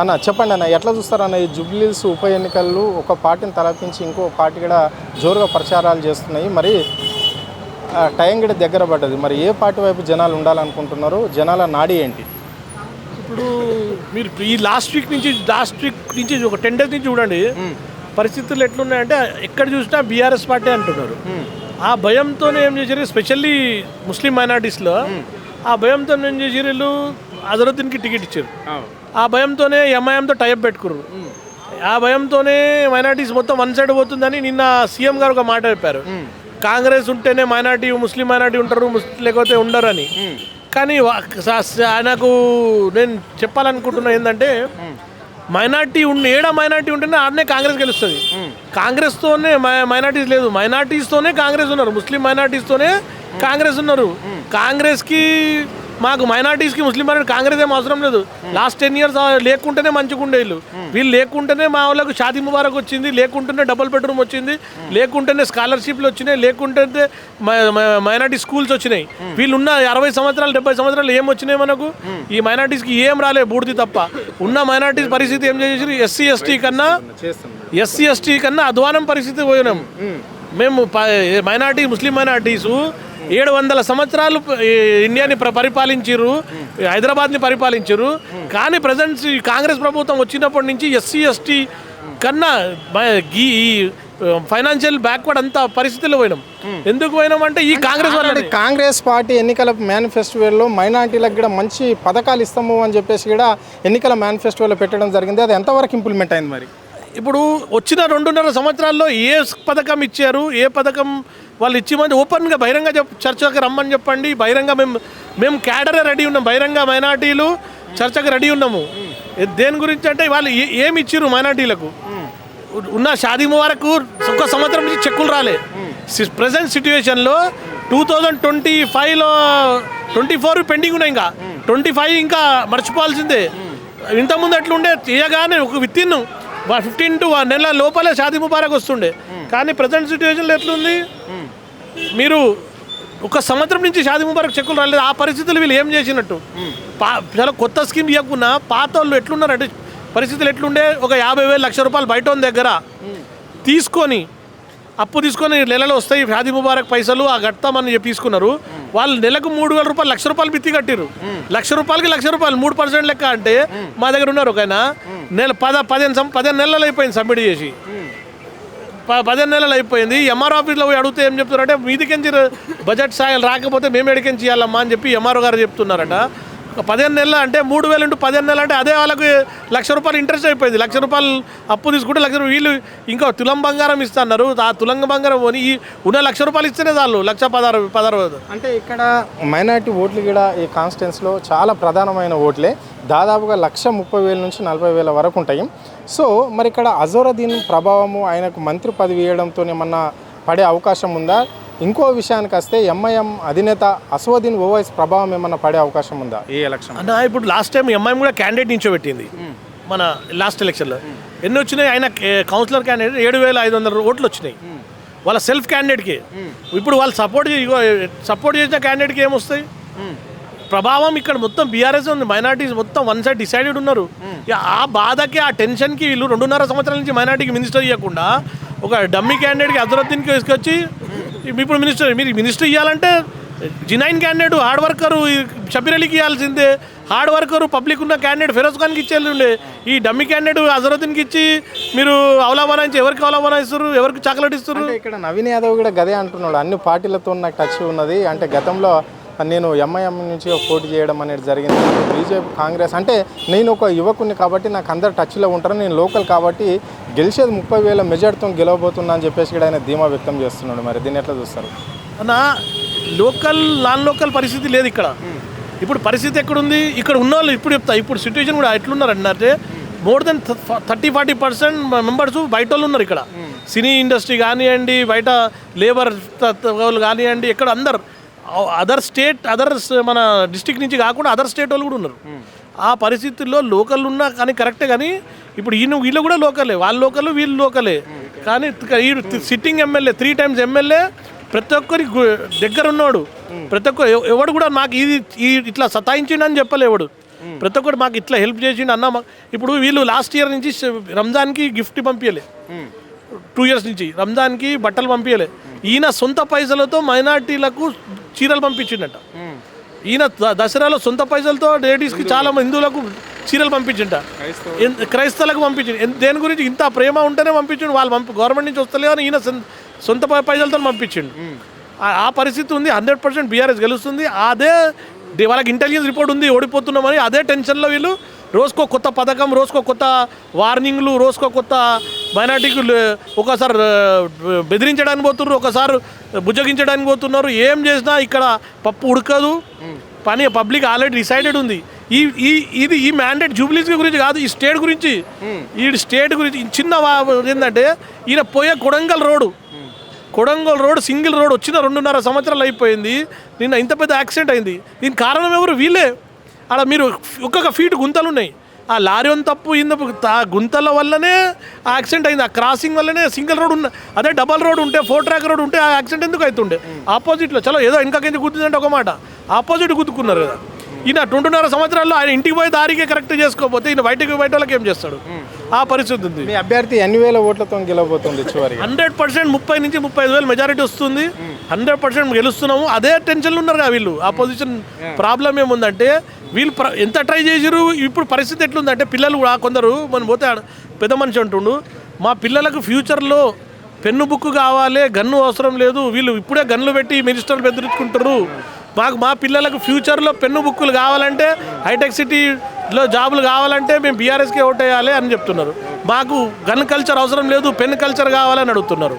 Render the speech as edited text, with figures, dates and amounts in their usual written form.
అన్న చెప్పండి అన్న, ఎట్లా చూస్తారన్న ఈ జూబ్లీహిల్స్ ఉప ఎన్నికలు? ఒక పార్టీని తలపించి ఇంకో పార్టీ కూడా జోరుగా ప్రచారాలు చేస్తున్నాయి. మరి టైం కూడా దగ్గర పడ్డది. మరి ఏ పార్టీ వైపు జనాలు ఉండాలనుకుంటున్నారు? జనాల నాడి ఏంటి? ఇప్పుడు మీరు ఈ లాస్ట్ వీక్ నుంచి ఒక 10 days నుంచి చూడండి, పరిస్థితులు ఎట్లున్నాయంటే ఎక్కడ చూసినా బీఆర్ఎస్ పార్టీ అంటున్నారు. ఆ భయంతోనే ఏం చేశారు, స్పెషల్లీ ముస్లిం మైనార్టీస్లో ఆ భయంతో ఏం చేశారు, వీళ్ళు అజరుద్దీన్కి టికెట్ ఇచ్చారు. ఆ భయంతోనే ఎంఐఎంతో టైప్ పెట్టుకున్నారు. ఆ భయంతోనే మైనార్టీస్ మొత్తం వన్ సైడ్ పోతుందని నిన్న సీఎం గారు ఒక మాట చెప్పారు, కాంగ్రెస్ ఉంటేనే ముస్లిం మైనార్టీ ఉంటారు, లేకపోతే ఉండరని. కానీ ఆయనకు నేను చెప్పాలనుకుంటున్నా ఏంటంటే, మైనార్టీ ఉంటేనే ఆడనే కాంగ్రెస్ గెలుస్తుంది. కాంగ్రెస్తోనే మైనార్టీస్ లేదు, మైనార్టీస్తోనే కాంగ్రెస్ ఉన్నారు, ముస్లిం మైనార్టీస్తోనే కాంగ్రెస్ ఉన్నారు. కాంగ్రెస్కి మాకు మైనార్టీస్కి ముస్లిం మైనార్టీ కాంగ్రెస్ ఏం అవసరం లేదు. లాస్ట్ 10 years లేకుంటేనే మంచిగా ఉండే వీళ్ళు లేకుంటేనే మా వాళ్ళకు షాదీ ముబారక్ వచ్చింది, లేకుంటేనే డబుల్ బెడ్రూమ్ వచ్చింది, లేకుంటేనే స్కాలర్షిప్లు వచ్చినాయి, లేకుంటే మైనార్టీ స్కూల్స్ వచ్చినాయి. వీళ్ళు ఉన్న 60 సంవత్సరాలు 70 సంవత్సరాలు ఏం వచ్చినాయి మనకు? ఈ మైనార్టీస్కి ఏం రాలే, బూడిది తప్ప. ఉన్న మైనార్టీస్ పరిస్థితి ఏం చేసేసి ఎస్సీ ఎస్టీ కన్నా అధ్వానం పరిస్థితి పోయినాం మేము. ముస్లిం మైనార్టీసు 700 సంవత్సరాలు ఇండియాని పరిపాలించారు, హైదరాబాద్ని పరిపాలించారు. కానీ ప్రజెంట్ కాంగ్రెస్ ప్రభుత్వం వచ్చినప్పటి నుంచి ఎస్సీ ఎస్టీ కన్నా ఈ ఫైనాన్షియల్ బ్యాక్వర్డ్ అంత పరిస్థితుల్లో పోయినాం. ఎందుకు పోయినాం అంటే ఈ కాంగ్రెస్ పార్టీ ఎన్నికల మేనిఫెస్టోలో మైనార్టీలకు కూడా మంచి పథకాలు ఇస్తాము అని చెప్పేసి కూడా ఎన్నికల మేనిఫెస్టోలో పెట్టడం జరిగింది. అది ఎంతవరకు ఇంప్లిమెంట్ అయింది? మరి ఇప్పుడు వచ్చిన 2.5 సంవత్సరాల్లో ఏ పథకం ఇచ్చారు, ఏ పథకం వాళ్ళు ఇచ్చిమంది ఓపెన్గా బహిరంగ చర్చకు రమ్మని చెప్పండి. బహిరంగ మేము క్యాడరే రెడీ ఉన్నాం, బహిరంగ మైనార్టీలు చర్చకు రెడీ ఉన్నాము. దేని గురించి అంటే వాళ్ళు ఏమి ఇచ్చారు మైనార్టీలకు? ఉన్న షాదీ ముబారక్ ఒక సంవత్సరం నుంచి చెక్కులు రాలే. ప్రజెంట్ సిచ్యువేషన్లో 2025లో 24 పెండింగ్ ఉన్నాయి, ఇంకా 25 ఇంకా మర్చిపోవాల్సిందే. ఇంతకుముందు ఎట్లుండే, తీయగానే ఒక వితిన్ 15 to 1 నెలల లోపలే షాదీ ముబారక్ వస్తుండే. కానీ ప్రజెంట్ సిచ్యువేషన్లో ఎట్లుంది, మీరు ఒక సంవత్సరం నుంచి షాదీ ముబారక్ చెక్కులు రాలేదు. ఆ పరిస్థితులు వీళ్ళు ఏం చేసినట్టు? చాలా కొత్త స్కీమ్ ఇవ్వకున్నా పాత వాళ్ళు ఎట్లున్నారంటే పరిస్థితులు ఎట్లుండే, ఒక 50,000 1,00,000 రూపాయలు బయట దగ్గర తీసుకొని అప్పు తీసుకొని నెలలో వస్తాయి షాదీ ముబారక్ పైసలు ఆ కడతామని చెప్పి తీసుకున్నారు. వాళ్ళు నెలకు 3,000 రూపాయలు 1,00,000 రూపాయలు బిత్తి కట్టారు. 1,00,000 రూపాయలకి 1,00,000 రూపాయలు 3% లెక్క అంటే మా దగ్గర ఉన్నారు ఒక ఆయన, 15 నెలలు అయిపోయింది సబ్మిట్ చేసి, 15 నెలలు అయిపోయింది. ఎంఆర్ఓ ఆఫీస్లో పోయి అడిగితే ఏం చెప్తున్నారంటే, మీదికెంచి బడ్జెట్ సాయాలు రాకపోతే మేము ఎడికెంచి చేయాలమ్మా అని చెప్పి ఎంఆర్ఓ గారు చెప్తున్నారట. 15 నెలలు అంటే 3,000 into 15 నెలలు అంటే అదే వాళ్ళకి 1,00,000 రూపాయలు ఇంట్రెస్ట్ అయిపోయింది. 1,00,000 రూపాయలు అప్పు తీసుకుంటే 1,00,000 వీళ్ళు ఇంకా తులం బంగారం ఇస్తున్నారు. ఆ తులం బంగారం కొని ఉన్న 1,00,000 రూపాయలు ఇస్తేనే చాలు, 1,16,000. అంటే ఇక్కడ మైనార్టీ ఓట్లు కూడా ఈ కాన్స్టిట్యున్సీలో చాలా ప్రధానమైన ఓట్లే, దాదాపుగా 1,30,000 నుంచి 40,000 వరకు ఉంటాయి. సో మరి ఇక్కడ అజరుద్దీన్ ప్రభావము, ఆయనకు మంత్రి పదవి ఇవ్వడంతో ఏమన్నా పడే అవకాశం ఉందా? ఇంకో విషయానికి వస్తే ఎంఐఎం అధినేత అసదుద్దీన్ ఓవైసీ ప్రభావం ఏమన్నా పడే అవకాశం ఉందా ఈ ఎలక్షన్? అన్న ఇప్పుడు లాస్ట్ టైం ఎంఐఎం కూడా క్యాండిడేట్ నించోబెట్టింది మన లాస్ట్ ఎలక్షన్లో. ఎన్ని వచ్చినాయి? ఆయన కౌన్సిలర్ క్యాండిడేట్ 7,500 ఓట్లు వచ్చినాయి వాళ్ళ సెల్ఫ్ క్యాండిడేట్కి. ఇప్పుడు వాళ్ళు సపోర్ట్ చేసిన క్యాండిడేట్కి ఏమొస్తాయి? ప్రభావం ఇక్కడ మొత్తం బీఆర్ఎస్ ఉంది, మైనార్టీస్ మొత్తం వన్ సైడ్ డిసైడెడ్ ఉన్నారు. ఆ బాధకి ఆ టెన్షన్కి వీళ్ళు 2.5 సంవత్సరాల నుంచి మైనార్టీకి మినిస్టర్ ఇవ్వకుండా ఒక డమ్మీ క్యాండిడేట్కి అజరుద్దీన్కి తీసుకొచ్చి ఇప్పుడు మినిస్టర్ ఇవ్వాలంటే genuine candidate hard worker Shabbir అలీకి ఇవ్వాల్సిందే. హార్డ్ వర్కరు పబ్లిక్ ఉన్న క్యాండిడేట్ ఫిరోజ్ ఖాన్కి ఇచ్చేది. ఈ డమ్మీ క్యాండిడేట్ అజరుద్దీన్కి ఇచ్చి మీరు అవలాబనాయించి ఎవరికి అవలాబనాయిస్తారు, ఎవరికి చాక్లెట్ ఇస్తారు? ఇక్కడ నవీన్ యాదవ్ కూడా గదే అంటున్నాడు, అన్ని పార్టీలతో నాకు టచ్ ఉన్నది. అంటే గతంలో నేను ఎంఐఎం నుంచి పోటీ చేయడం అనేది జరిగింది, బీజేపీ కాంగ్రెస్ అంటే నేను ఒక యువకుని కాబట్టి నాకు అందరు టచ్లో ఉంటారు, నేను లోకల్ కాబట్టి గెలిచేది 30,000 మెజార్టీతో గెలవబోతున్నా అని చెప్పేసి కూడా ఆయన ధీమా వ్యక్తం చేస్తున్నాడు. మరి దీన్ని ఎట్లా చూస్తారు అన్న? నాన్ లోకల్ పరిస్థితి లేదు ఇక్కడ. ఇప్పుడు పరిస్థితి ఎక్కడుంది? ఇక్కడ ఉన్న వాళ్ళు ఇప్పుడు చెప్తా, ఇప్పుడు సిచ్యువేషన్ కూడా ఎట్లున్నారు అంటే మోర్ దెన్ 30-40% మెంబర్స్ బయట వాళ్ళు ఉన్నారు ఇక్కడ. సినీ ఇండస్ట్రీ కానివ్వండి, బయట లేబర్ వాళ్ళు కానివ్వండి, ఎక్కడ అందరు అదర్స్ మన డిస్టిక్ నుంచి కాకుండా అదర్ స్టేట్ వాళ్ళు కూడా ఉన్నారు. ఆ పరిస్థితుల్లో లోకల్ ఉన్నా కానీ కరెక్టే. కానీ ఇప్పుడు వీళ్ళు కూడా లోకలే, వాళ్ళు లోకల్ వీళ్ళు లోకలే. కానీ సిట్టింగ్ ఎమ్మెల్యే 3 times ఎమ్మెల్యే ప్రతి ఒక్కరి దగ్గర ఉన్నాడు. ప్రతి ఒక్క ఎవడు కూడా నాకు ఇది ఇట్లా సతాయించిండని చెప్పలేవాడు. ప్రతి ఒక్కటి మాకు ఇట్లా హెల్ప్ చేసిండు అన్న. ఇప్పుడు వీళ్ళు లాస్ట్ ఇయర్ నుంచి రంజాన్కి గిఫ్ట్ పంపించలే, 2 years నుంచి రంజాన్కి బట్టలు పంపించలే. ఈయన సొంత పైసలతో మైనార్టీలకు చీరలు పంపించిండట. ఈయన దసరాలో సొంత పైసలతో లేడీస్కి చాలా హిందువులకు చీరలు పంపించింట, క్రైస్తవులకు పంపించింది. దేని గురించి? ఇంత ప్రేమ ఉంటేనే పంపించిండు. వాళ్ళు గవర్నమెంట్ నుంచి వస్తలేదు అని ఈయన సొంత పైసలతో పంపించిండు. ఆ పరిస్థితి ఉంది. 100% బీఆర్ఎస్ గెలుస్తుంది. అదే వాళ్ళకి ఇంటెలిజెన్స్ రిపోర్ట్ ఉంది ఓడిపోతున్నామని. అదే టెన్షన్లో వీళ్ళు రోజుకో కొత్త పథకం, రోజుకో కొత్త వార్నింగ్లు, రోజుకో కొత్త మైనార్టీకి ఒకసారి బెదిరించడానికి పోతున్నారు, ఒకసారి బుజ్జగించడానికి పోతున్నారు. ఏం చేసినా ఇక్కడ పప్పు ఉడకదు. పని పబ్లిక్ ఆల్రెడీ డిసైడెడ్ ఉంది. ఈ మ్యాండేట్ జూబ్లీస్ గురించి కాదు, ఈ స్టేట్ గురించి. ఈ స్టేట్ గురించి చిన్న ఏంటంటే ఈయన పోయే కొడంగల్ రోడ్ సింగిల్ రోడ్ వచ్చిన 2.5 సంవత్సరాలు అయిపోయింది. నిన్న ఇంత పెద్ద యాక్సిడెంట్ అయింది. దీనికి కారణం ఎవరు? వీళ్ళే. అక్కడ మీరు ఒక్కొక్క ఫీట్ గుంతలు ఉన్నాయి. ఆ లారీ అని తప్పు గుంతల వల్లనే ఆ యాక్సిడెంట్ అయింది. ఆ క్రాసింగ్ వల్లనే. సింగిల్ రోడ్ ఉన్న అదే డబల్ రోడ్ ఉంటే, 4 track రోడ్ ఉంటే ఆ యాక్సిడెంట్ ఎందుకు అవుతుండే? ఆపోజిట్లో చలో ఏదో ఇంకాకెందుకు గుద్దుందంటే ఒక మాట, ఆపోజిట్ గుద్దుకున్నారు కదా. ఈయన 2.5 సంవత్సరాల్లో ఆయన ఇంటికి పోయి దారికే కరెక్ట్ చేసుకోకపోతే ఈయన బయట వాళ్ళకి ఏం చేస్తాడు? ఆ పరిస్థితి ఉంది. మీ అభ్యర్థి ఎన్ని వేల ఓట్లతో గెలవబోతుంది చివరి? 100% 30 నుంచి 35,000 మెజారిటీ వస్తుంది. 100% గెలుస్తున్నాము. అదే టెన్షన్లు ఉన్నారు కదా వీళ్ళు. ఆపోజిషన్ ప్రాబ్లం ఏముందంటే వీళ్ళు ఎంత ట్రై చేసిరు. ఇప్పుడు పరిస్థితి ఎట్లుందంటే పిల్లలు కూడా కొందరు మనం పోతే పెద్ద మనిషి అంటుండు, మా పిల్లలకు ఫ్యూచర్లో పెన్ను బుక్ కావాలి, గన్ను అవసరం లేదు, వీళ్ళు ఇప్పుడే గన్నులు పెట్టి మినిస్టర్లు బెదిరించుకుంటారు, మా పిల్లలకు ఫ్యూచర్లో పెన్ను బుక్కులు కావాలంటే, హైటెక్ సిటీలో జాబులు కావాలంటే మేము బీఆర్ఎస్కే ఓటేయాలి అని చెప్తున్నారు. మాకు గన్ కల్చర్ అవసరం లేదు, పెన్ కల్చర్ కావాలని అడుగుతున్నారు.